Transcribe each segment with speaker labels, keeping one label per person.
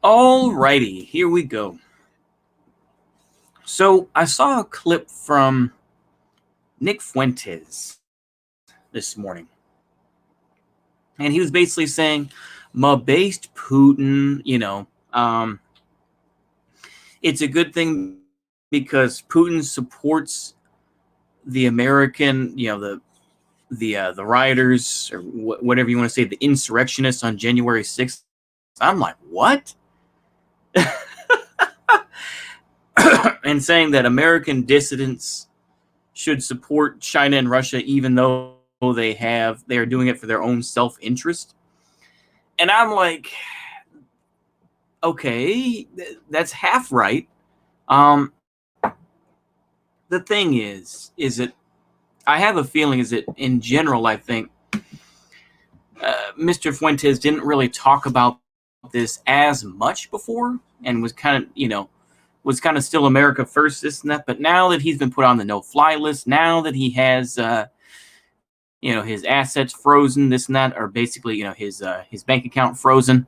Speaker 1: Alrighty, here we go. So I saw a clip from Nick Fuentes this morning, and he was basically saying, "Ma based Putin, it's a good thing because Putin supports the American, the rioters or whatever you want to say, the insurrectionists on January 6th." I'm like, what? And saying that American dissidents should support China and Russia, even though they are doing it for their own self-interest. And I'm like, okay, that's half right. The thing is that I have a feeling is that in general, I think Mr. Fuentes didn't really talk about this as much before, and was kind of still America first, this and that. But now that he's been put on the no-fly list, now that he has his assets frozen, this and that, or basically his bank account frozen,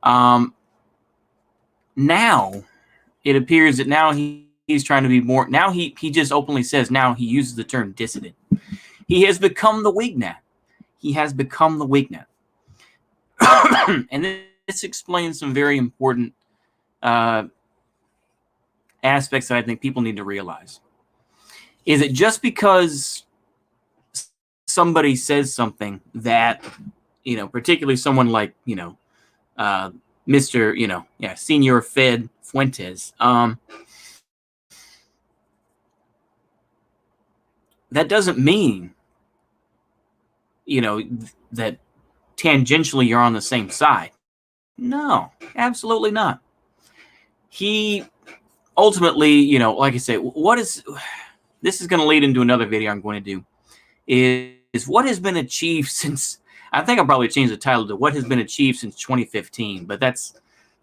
Speaker 1: now it appears that now he's trying to be more. Now he just openly says, now he uses the term dissident. He has become the Wignet. He has become the Wignet. And this explains some very important aspects that I think people need to realize. Is it just because somebody says something that, particularly someone like, Mr. Senior Fed Fuentes, that doesn't mean, that tangentially you're on the same side. No, absolutely not. He ultimately, like I say, this is going to lead into another video I'm going to do, is what has been achieved since, I think I'll probably change the title to what has been achieved since 2015, but that's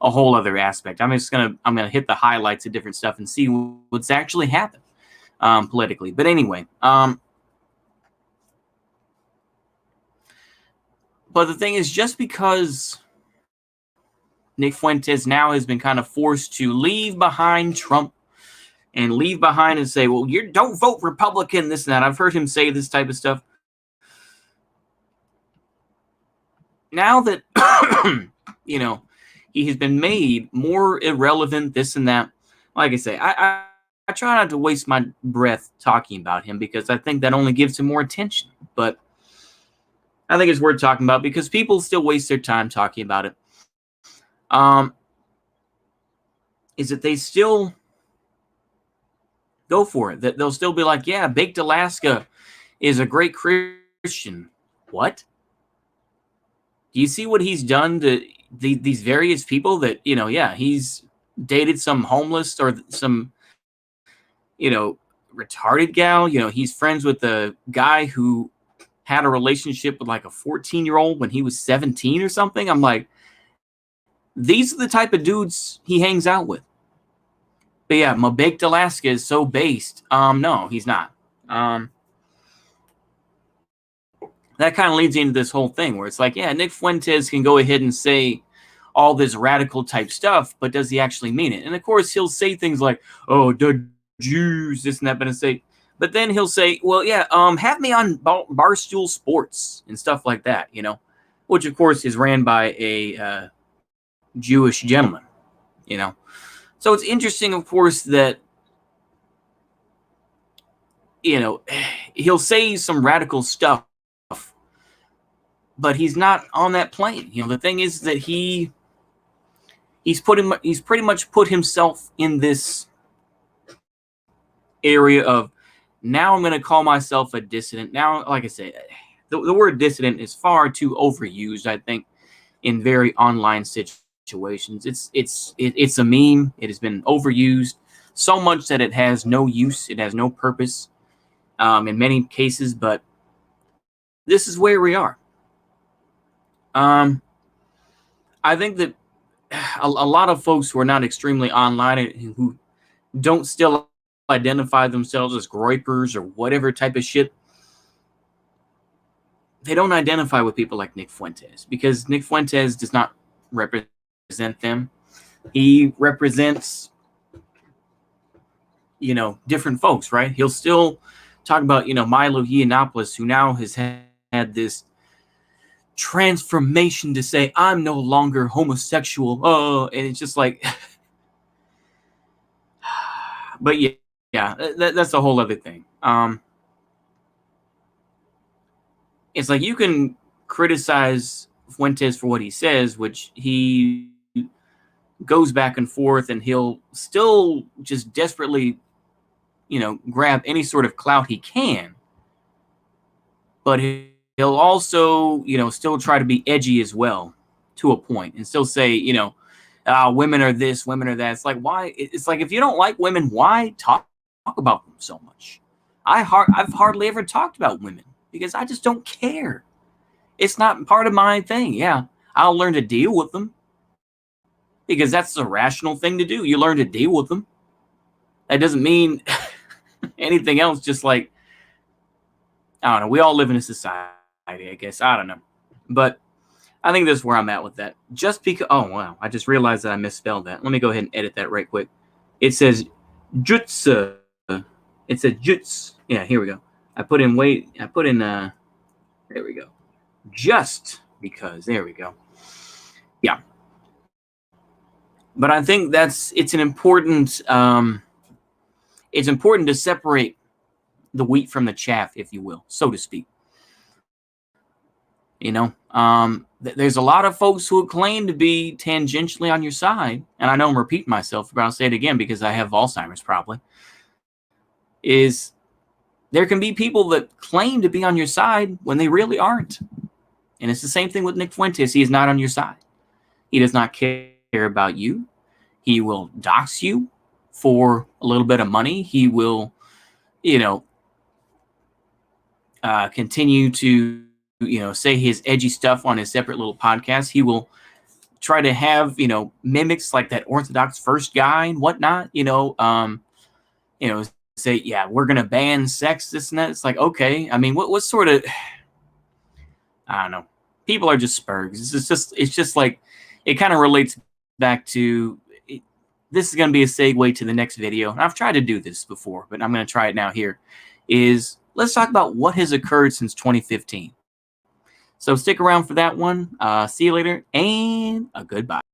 Speaker 1: a whole other aspect. I'm going to hit the highlights of different stuff and see what's actually happened politically. But anyway, but the thing is, just because Nick Fuentes now has been kind of forced to leave behind Trump and leave behind and say, well, you don't vote Republican, this and that. I've heard him say this type of stuff. Now that, he has been made more irrelevant, this and that. Like I say, I try not to waste my breath talking about him because I think that only gives him more attention. But I think it's worth talking about because people still waste their time talking about it. Is that they still go for it. That they'll still be like, yeah, Baked Alaska is a great Christian. What? Do you see what he's done to these various people that, he's dated some homeless or some, retarded gal. He's friends with the guy who had a relationship with like a 14-year-old when he was 17 or something. I'm like, these are the type of dudes he hangs out with. But yeah, my Baked Alaska is so based. No, he's not. That kind of leads into this whole thing where it's like, yeah, Nick Fuentes can go ahead and say all this radical type stuff, but does he actually mean it? And of course, he'll say things like, oh, the Jews, this and that, but then he'll say, well, yeah, have me on Barstool Sports and stuff like that, which of course is ran by a Jewish gentleman, So it's interesting, of course, that, he'll say some radical stuff, but he's not on that plane. The thing is that he's pretty much put himself in this area of, now I'm going to call myself a dissident. Now, like I say, the word dissident is far too overused, I think, in very online situations. It's a meme. It has been overused so much that it has no use. It has no purpose in many cases, but this is where we are. I think that a lot of folks who are not extremely online and who don't still identify themselves as groypers or whatever type of shit, they don't identify with people like Nick Fuentes because Nick Fuentes does not represent them. he represents, different folks, right? He'll still talk about, Milo Yiannopoulos, who now has had this transformation to say, I'm no longer homosexual. Oh, and it's just like, but yeah, that's a whole other thing. It's like you can criticize Fuentes for what he says, which he goes back and forth, and he'll still just desperately, grab any sort of clout he can. But he'll also, still try to be edgy as well, to a point, and still say, women are this, women are that. It's like, why? It's like, if you don't like women, why talk about them so much? I've hardly ever talked about women because I just don't care. It's not part of my thing. Yeah, I'll learn to deal with them because that's the rational thing to do. You learn to deal with them. That doesn't mean anything else. Just like, I don't know. We all live in a society, I guess. I don't know. But I think this is where I'm at with that. Just because, oh, wow. I just realized that I misspelled that. Let me go ahead and edit that right quick. It says jutsu. It said juts. Yeah, here we go. there we go. Just because, there we go. Yeah. But I think it's important to separate the wheat from the chaff, if you will, so to speak. There's a lot of folks who claim to be tangentially on your side, and I know I'm repeating myself, but I'll say it again because I have Alzheimer's probably, is there can be people that claim to be on your side when they really aren't. And it's the same thing with Nick Fuentes. He is not on your side. He does not care about you. He will dox you for a little bit of money. He will, continue to, say his edgy stuff on his separate little podcast. He will try to have, mimics like that Orthodox first guy and whatnot, say, yeah, we're going to ban sex, this and that. It's like, okay. I mean, what sort of, I don't know. People are just spurgs. It's just like, it kind of relates back to, this is going to be a segue to the next video. And I've tried to do this before, but I'm going to try it now here, is let's talk about what has occurred since 2015. So stick around for that one. See you later, and a goodbye.